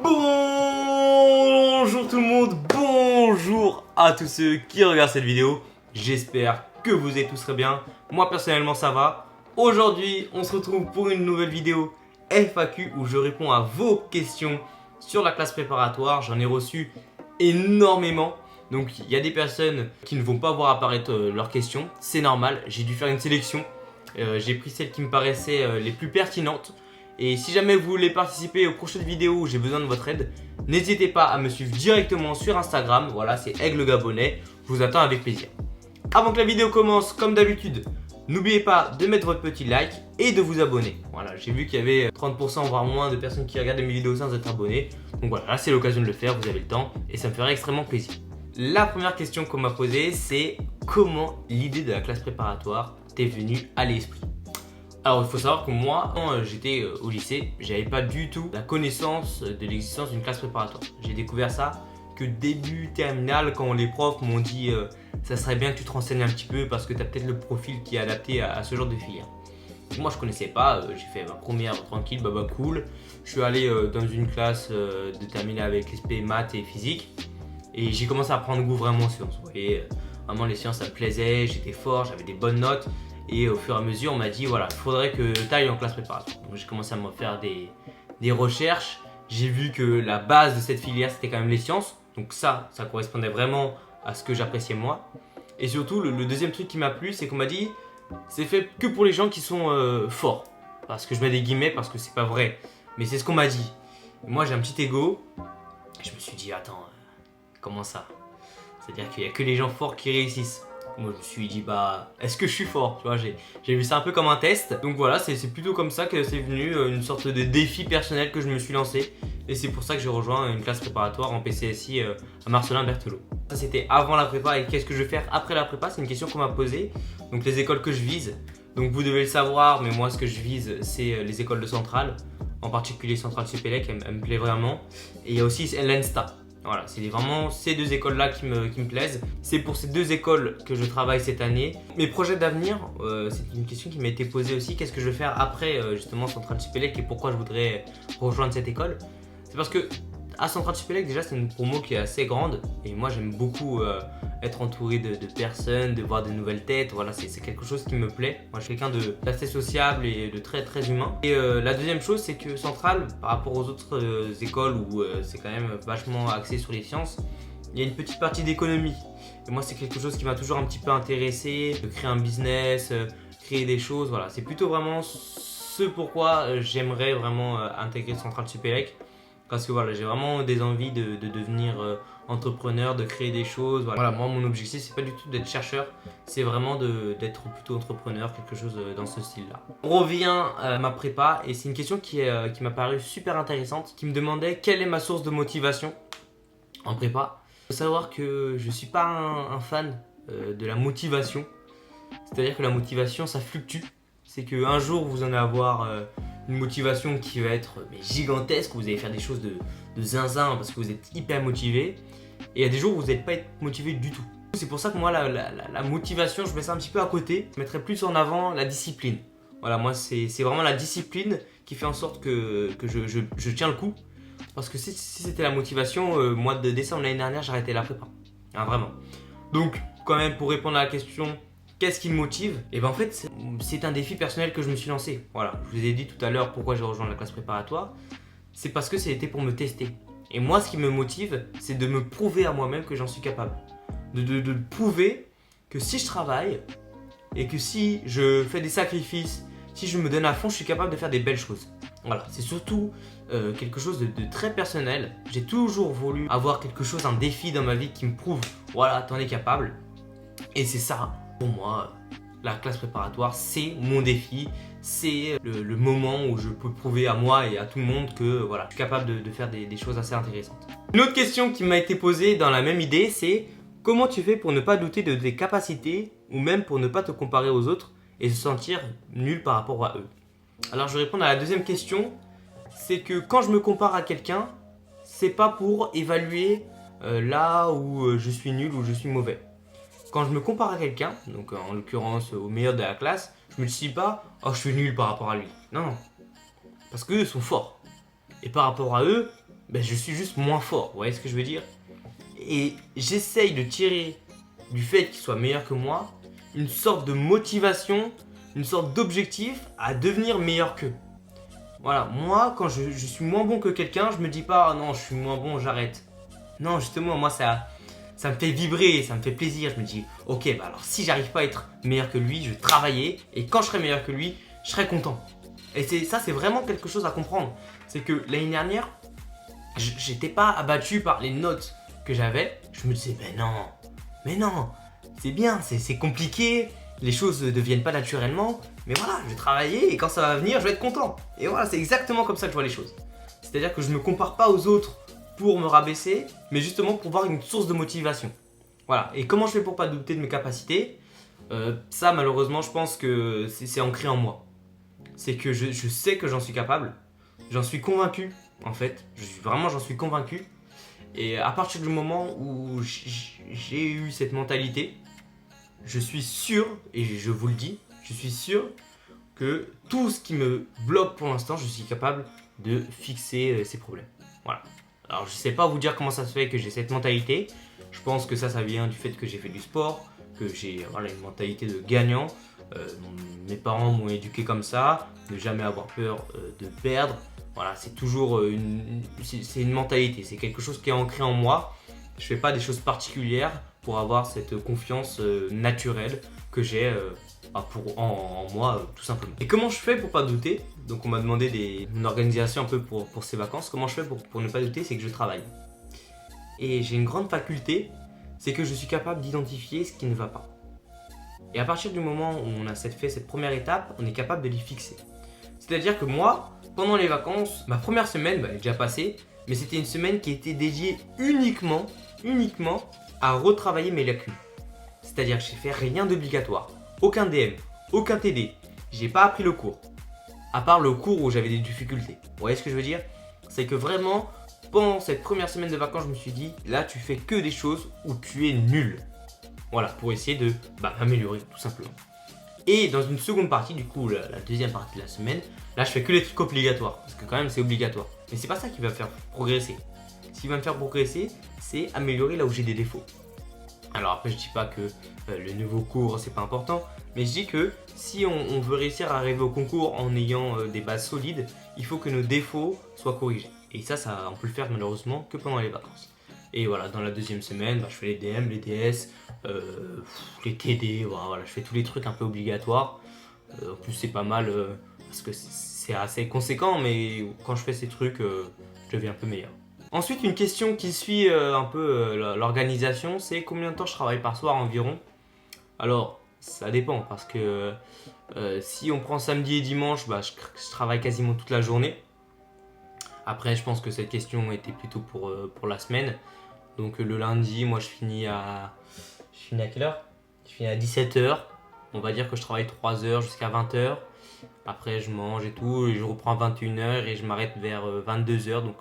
Bonjour tout le monde, bonjour à tous ceux qui regardent cette vidéo. J'espère que vous allez tous très bien. Moi personnellement ça va. Aujourd'hui on se retrouve pour une nouvelle vidéo FAQ où je réponds à vos questions sur la classe préparatoire. J'en ai reçu énormément. Donc il y a des personnes qui ne vont pas voir apparaître leurs questions. C'est normal, j'ai dû faire une sélection. J'ai pris celles qui me paraissaient les plus pertinentes. Et si jamais vous voulez participer aux prochaines vidéos où j'ai besoin de votre aide, n'hésitez pas à me suivre directement sur Instagram. Voilà, c'est Aigle Gabonais. Je vous attends avec plaisir. Avant que la vidéo commence, comme d'habitude, n'oubliez pas de mettre votre petit like et de vous abonner. Voilà, j'ai vu qu'il y avait 30% voire moins de personnes qui regardent mes vidéos sans être abonnés. Donc voilà, là c'est l'occasion de le faire, vous avez le temps et ça me ferait extrêmement plaisir. La première question qu'on m'a posée, c'est comment l'idée de la classe préparatoire t'est venue à l'esprit? Alors il faut savoir que moi, quand j'étais au lycée, j'avais pas du tout la connaissance de l'existence d'une classe préparatoire. J'ai découvert ça que début terminale quand les profs m'ont dit ça serait bien que tu te renseignes un petit peu parce que tu as peut-être le profil qui est adapté à ce genre de filière. Donc moi je connaissais pas, j'ai fait ma première tranquille, cool. Je suis allé dans une classe de terminale avec l'SP maths et physique et j'ai commencé à prendre goût vraiment aux sciences. Vous voyez, vraiment les sciences ça me plaisait, j'étais fort, j'avais des bonnes notes. Et au fur et à mesure, on m'a dit voilà, il faudrait que tu ailles en classe préparatoire. Donc j'ai commencé à me faire des recherches. J'ai vu que la base de cette filière, c'était quand même les sciences. Donc ça correspondait vraiment à ce que j'appréciais moi. Et surtout, le deuxième truc qui m'a plu, c'est qu'on m'a dit c'est fait que pour les gens qui sont forts. Parce que je mets des guillemets, parce que c'est pas vrai. Mais c'est ce qu'on m'a dit. Et moi, j'ai un petit ego. Je me suis dit attends, comment ça? C'est-à-dire qu'il n'y a que les gens forts qui réussissent. Moi je me suis dit bah est-ce que je suis fort, tu vois, j'ai vu ça un peu comme un test. Donc voilà, c'est plutôt comme ça que c'est venu une sorte de défi personnel que je me suis lancé. Et c'est pour ça que j'ai rejoint une classe préparatoire en PCSI à Marcelin-Berthelot. Ça c'était avant la prépa et qu'est-ce que je vais faire après la prépa? C'est une question qu'on m'a posée. Donc les écoles que je vise, donc vous devez le savoir, mais moi ce que je vise c'est les écoles de Centrale. En particulier Centrale Supélec, elle me plaît vraiment. Et il y a aussi l'ENSTA. Voilà, c'est vraiment ces deux écoles-là qui me plaisent. C'est pour ces deux écoles que je travaille cette année. Mes projets d'avenir, c'est une question qui m'a été posée aussi. Qu'est-ce que je vais faire après justement Centrale Supélec et pourquoi je voudrais rejoindre cette école? C'est parce que à Centrale Supélec, déjà, c'est une promo qui est assez grande. Et moi, j'aime beaucoup être entouré de personnes, de voir de nouvelles têtes. Voilà, c'est quelque chose qui me plaît. Moi, je suis quelqu'un d'assez sociable et de très très humain. Et la deuxième chose, c'est que Centrale, par rapport aux autres écoles où c'est quand même vachement axé sur les sciences, il y a une petite partie d'économie. Et moi, c'est quelque chose qui m'a toujours un petit peu intéressé. De créer un business, créer des choses. Voilà, c'est plutôt vraiment ce pourquoi j'aimerais vraiment intégrer Centrale Supélec. Parce que voilà, j'ai vraiment des envies de devenir entrepreneur, de créer des choses. Voilà, moi mon objectif c'est pas du tout d'être chercheur, c'est vraiment d'être plutôt entrepreneur, quelque chose dans ce style-là. On revient à ma prépa et c'est une question qui m'a paru super intéressante, qui me demandait quelle est ma source de motivation en prépa. Il faut savoir que je suis pas un fan de la motivation, c'est-à-dire que la motivation ça fluctue. C'est qu'un jour vous en allez avoir une motivation qui va être gigantesque, vous allez faire des choses de zinzin parce que vous êtes hyper motivé. Et il y a des jours où vous n'allez pas être motivé du tout. C'est pour ça que moi la motivation, je mets ça un petit peu à côté. Je mettrais plus en avant la discipline. Voilà, moi c'est vraiment la discipline qui fait en sorte que je tiens le coup. Parce que si c'était la motivation, mois de décembre l'année dernière, j'arrêtais la prépa. Hein, vraiment. Donc quand même pour répondre à la question, qu'est-ce qui me motive? Et ben en fait, c'est un défi personnel que je me suis lancé. Voilà, je vous ai dit tout à l'heure pourquoi j'ai rejoint la classe préparatoire. C'est parce que c'était pour me tester. Et moi, ce qui me motive, c'est de me prouver à moi-même que j'en suis capable. De prouver que si je travaille et que si je fais des sacrifices, si je me donne à fond, je suis capable de faire des belles choses. Voilà, c'est surtout quelque chose de très personnel. J'ai toujours voulu avoir quelque chose, un défi dans ma vie qui me prouve, voilà, t'en es capable. Et c'est ça. Pour moi, la classe préparatoire, c'est mon défi, c'est le moment où je peux prouver à moi et à tout le monde que voilà, je suis capable de faire des choses assez intéressantes. Une autre question qui m'a été posée dans la même idée, c'est comment tu fais pour ne pas douter de tes capacités ou même pour ne pas te comparer aux autres et se sentir nul par rapport à eux? Alors je vais répondre à la deuxième question, c'est que quand je me compare à quelqu'un, c'est pas pour évaluer là où je suis nul ou je suis mauvais. Quand je me compare à quelqu'un, donc en l'occurrence au meilleur de la classe, je me dis pas « Oh, je suis nul par rapport à lui ». Non, parce qu'eux sont forts. Et par rapport à eux, ben, je suis juste moins fort, vous voyez ce que je veux dire? Et j'essaye de tirer du fait qu'ils soient meilleurs que moi une sorte de motivation, une sorte d'objectif à devenir meilleur qu'eux. Voilà, moi quand je suis moins bon que quelqu'un, je me dis pas oh non je suis moins bon, j'arrête. Non, justement, moi ça me fait vibrer, ça me fait plaisir. Je me dis ok, bah alors si j'arrive pas à être meilleur que lui, je vais travailler et quand je serai meilleur que lui, je serai content. Et ça c'est vraiment quelque chose à comprendre. C'est que l'année dernière, j'étais pas abattu par les notes que j'avais. Je me disais mais non, c'est bien, c'est compliqué, les choses ne deviennent pas naturellement, mais voilà, je vais travailler et quand ça va venir, je vais être content. Et voilà, c'est exactement comme ça que je vois les choses. C'est-à-dire que je ne me compare pas aux autres pour me rabaisser, mais justement pour voir une source de motivation. Voilà, et comment je fais pour pas douter de mes capacités? Ça, malheureusement, je pense que c'est ancré en moi. C'est que je sais que j'en suis capable, j'en suis convaincu, en fait, j'en suis convaincu. Et à partir du moment où j'ai eu cette mentalité, je suis sûr, et je vous le dis, je suis sûr que tout ce qui me bloque pour l'instant, je suis capable de fixer ces problèmes. Voilà. Alors je sais pas vous dire comment ça se fait que j'ai cette mentalité. Je pense que ça vient du fait que j'ai fait du sport, que j'ai une mentalité de gagnant. Mes parents m'ont éduqué comme ça, ne jamais avoir peur de perdre. Voilà, c'est toujours c'est une mentalité, c'est quelque chose qui est ancré en moi. Je fais pas des choses particulières pour avoir cette confiance naturelle que j'ai en moi, tout simplement. Et comment je fais pour pas douter? Donc on m'a demandé une organisation un peu pour ces vacances. Comment je fais pour ne pas douter? C'est que je travaille. Et j'ai une grande faculté, c'est que je suis capable d'identifier ce qui ne va pas. Et à partir du moment où on a fait cette première étape, on est capable de l'y fixer. C'est-à-dire que moi, pendant les vacances, ma première semaine elle est déjà passée, mais c'était une semaine qui était dédiée uniquement à retravailler mes lacunes. C'est-à-dire que j'ai fait rien d'obligatoire, aucun DM, aucun TD, j'ai pas appris le cours, à part le cours où j'avais des difficultés. Vous voyez ce que je veux dire? C'est que vraiment, pendant cette première semaine de vacances, je me suis dit, là tu fais que des choses où tu es nul. Voilà, pour essayer de m'améliorer tout simplement. Et dans une seconde partie, du coup la deuxième partie de la semaine, là je fais que les trucs obligatoires, parce que quand même c'est obligatoire. Mais c'est pas ça qui va me faire progresser. Ce qui va me faire progresser, c'est améliorer là où j'ai des défauts. Alors après je dis pas que le nouveau cours c'est pas important, mais je dis que si on veut réussir à arriver au concours en ayant des bases solides, il faut que nos défauts soient corrigés. Et ça on peut le faire malheureusement que pendant les vacances. Et voilà, dans la deuxième semaine, je fais les DM, les DS, les TD, voilà, je fais tous les trucs un peu obligatoires. En plus c'est pas mal parce que c'est assez conséquent, mais quand je fais ces trucs, je deviens un peu meilleur. Ensuite, une question qui suit un peu l'organisation, c'est combien de temps je travaille par soir environ? Alors, ça dépend parce que si on prend samedi et dimanche, je travaille quasiment toute la journée. Après, je pense que cette question était plutôt pour la semaine. Donc le lundi, moi je finis à quelle heure? Je finis à 17h. On va dire que je travaille 3 heures jusqu'à 20h. Après je mange et tout, et je reprends à 21h et je m'arrête vers 22h. Donc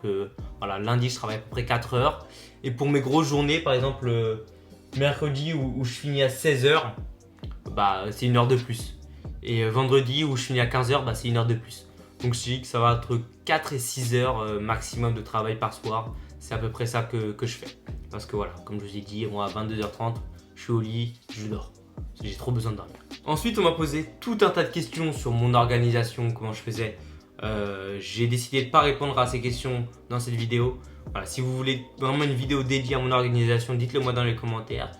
voilà, lundi je travaille à peu près 4 heures. Et pour mes grosses journées, par exemple mercredi où je finis à 16h, c'est une heure de plus. Et vendredi où je finis à 15h, c'est une heure de plus. Donc je dis que ça va entre 4 et 6 heures maximum de travail par soir. C'est à peu près ça que je fais. Parce que voilà, comme je vous ai dit, moi à 22h30, je suis au lit, je dors. J'ai trop besoin de dormir. Ensuite, on m'a posé tout un tas de questions sur mon organisation, comment je faisais. J'ai décidé de ne pas répondre à ces questions dans cette vidéo. Voilà, si vous voulez vraiment une vidéo dédiée à mon organisation, dites-le moi dans les commentaires.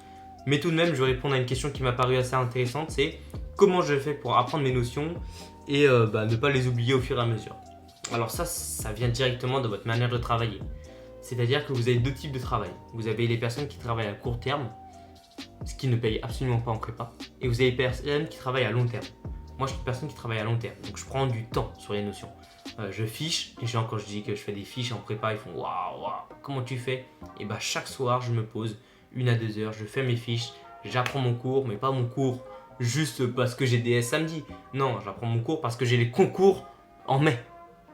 Mais tout de même, je vais répondre à une question qui m'a paru assez intéressante, c'est comment je fais pour apprendre mes notions et ne pas les oublier au fur et à mesure. Alors ça vient directement de votre manière de travailler. C'est-à-dire que vous avez deux types de travail. Vous avez les personnes qui travaillent à court terme, ce qui ne paye absolument pas en prépa. Et vous avez les personnes qui travaillent à long terme. Moi, je suis une personne qui travaille à long terme. Donc, je prends du temps sur les notions. Je fiche. Les gens, quand je dis que je fais des fiches en prépa, ils font waouh, comment tu fais? Et chaque soir, je me pose 1 à 2 heures. Je fais mes fiches. J'apprends mon cours, mais pas mon cours juste parce que j'ai DS samedi. Non, j'apprends mon cours parce que j'ai les concours en mai.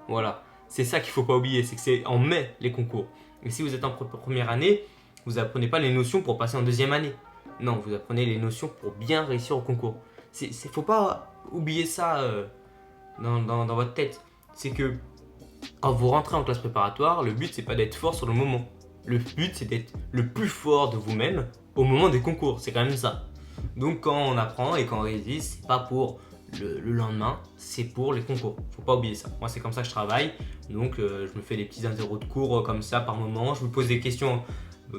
Voilà. C'est ça qu'il ne faut pas oublier, c'est que c'est en mai les concours. Et si vous êtes en première année, vous n'apprenez pas les notions pour passer en deuxième année. Non, vous apprenez les notions pour bien réussir au concours. Il ne faut pas oublier ça dans votre tête. C'est que quand vous rentrez en classe préparatoire, le but c'est pas d'être fort sur le moment. Le but c'est d'être le plus fort de vous-même au moment des concours, c'est quand même ça. Donc quand on apprend et quand on révise, c'est pas pour le lendemain, c'est pour les concours. Faut pas oublier ça. Moi c'est comme ça que je travaille, donc je me fais des petits interros de cours comme ça par moment, je me pose des questions.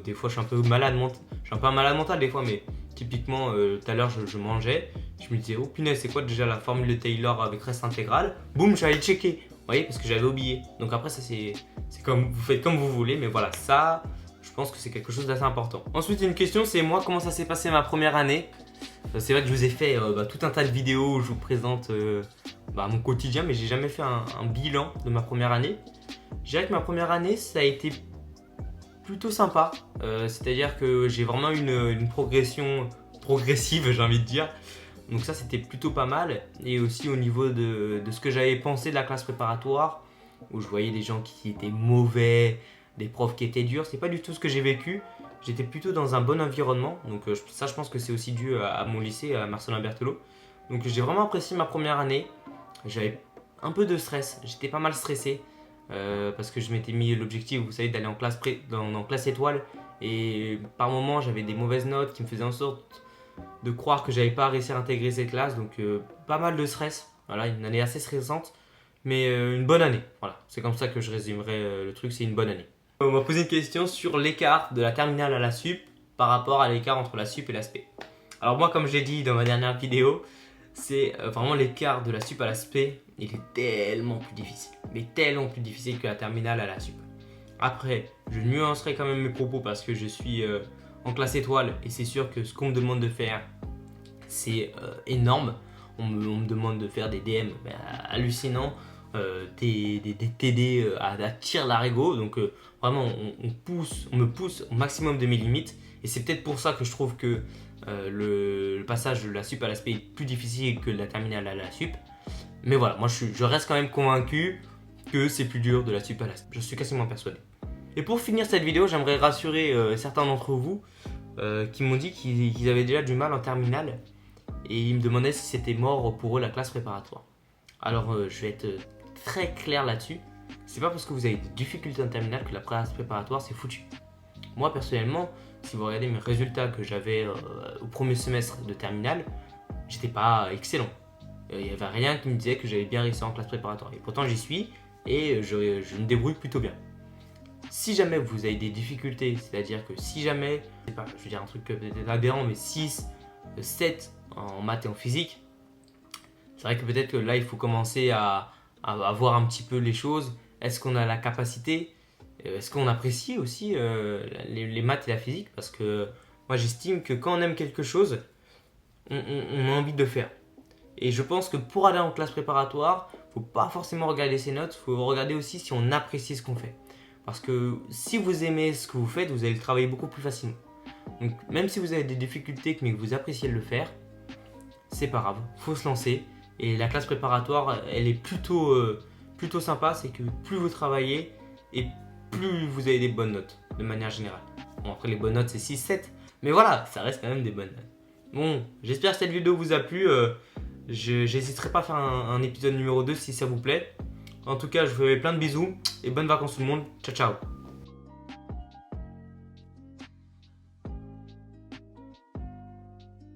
Des fois je suis un peu malade mental, des fois, mais typiquement tout à l'heure je mangeais, je me disais oh punaise c'est quoi déjà la formule de Taylor avec reste intégral, boum je suis allé checker, vous voyez, parce que j'avais oublié. Donc après ça c'est comme vous faites comme vous voulez, mais voilà, ça je pense que c'est quelque chose d'assez important. Ensuite une question, c'est moi comment ça s'est passé ma première année. C'est vrai que je vous ai fait tout un tas de vidéos où je vous présente mon quotidien, mais j'ai jamais fait un bilan de ma première année. Je dirais que ma première année ça a été plutôt sympa, c'est-à-dire que j'ai vraiment une progression progressive, j'ai envie de dire. Donc ça c'était plutôt pas mal. Et aussi au niveau de ce que j'avais pensé de la classe préparatoire, où je voyais des gens qui étaient mauvais, des profs qui étaient durs, c'est pas du tout ce que j'ai vécu. J'étais plutôt dans un bon environnement, donc ça je pense que c'est aussi dû à mon lycée, à Marcelin Berthelot. Donc j'ai vraiment apprécié ma première année. J'avais un peu de stress, j'étais pas mal stressé. Parce que je m'étais mis l'objectif, vous savez, d'aller en classe, en classe étoile, et par moments j'avais des mauvaises notes qui me faisaient en sorte de croire que j'avais pas réussi à intégrer cette classe, donc pas mal de stress. Voilà, une année assez stressante, mais une bonne année. Voilà, c'est comme ça que je résumerai le truc, c'est une bonne année. On m'a posé une question sur l'écart de la terminale à la sup par rapport à l'écart entre la sup et la spé. Alors moi, comme je l'ai dit dans ma dernière vidéo, c'est vraiment l'écart de la sup à la spé, il est tellement plus difficile, mais tellement plus difficile que la terminale à la sup. Après, je nuancerai quand même mes propos parce que je suis en classe étoile et c'est sûr que ce qu'on me demande de faire, c'est énorme. On me demande de faire des DM hallucinants, des TD à tir l'arigot, donc vraiment on me pousse au maximum de mes limites, et c'est peut-être pour ça que je trouve que le passage de la sup à la spé est plus difficile que de la terminale à la sup. Mais voilà, moi je reste quand même convaincu que c'est plus dur de la sup à la spé. Je suis quasiment persuadé. Et pour finir cette vidéo, j'aimerais rassurer certains d'entre vous qui m'ont dit qu'ils avaient déjà du mal en terminale et ils me demandaient si c'était mort pour eux la classe préparatoire. Alors je vais être très clair là-dessus. C'est pas parce que vous avez des difficultés en terminale que la classe préparatoire c'est foutu. Moi personnellement, si vous regardez mes résultats que j'avais au premier semestre de terminale, j'étais pas excellent. Il n'y avait rien qui me disait que j'avais bien réussi en classe préparatoire. Et pourtant j'y suis et je me débrouille plutôt bien. Si jamais vous avez des difficultés, c'est-à-dire que si jamais, je sais pas, je veux dire un truc peut-être aberrant, mais 6, 7 en maths et en physique, c'est vrai que peut-être que là il faut commencer à voir un petit peu les choses. Est-ce qu'on a la capacité? Est-ce qu'on apprécie aussi les maths et la physique? Parce que moi j'estime que quand on aime quelque chose, on a envie de le faire. Et je pense que pour aller en classe préparatoire, il ne faut pas forcément regarder ses notes, il faut regarder aussi si on apprécie ce qu'on fait. Parce que si vous aimez ce que vous faites, vous allez le travailler beaucoup plus facilement. Donc même si vous avez des difficultés mais que vous appréciez de le faire, c'est pas grave, il faut se lancer. Et la classe préparatoire, elle est plutôt sympa, c'est que plus vous travaillez et plus vous avez des bonnes notes, de manière générale. Bon, après les bonnes notes c'est 6, 7, mais voilà, ça reste quand même des bonnes notes. Bon, j'espère que cette vidéo vous a plu. J'hésiterai pas à faire un épisode numéro 2 si ça vous plaît. En tout cas, je vous fais plein de bisous et bonnes vacances tout le monde. Ciao ciao.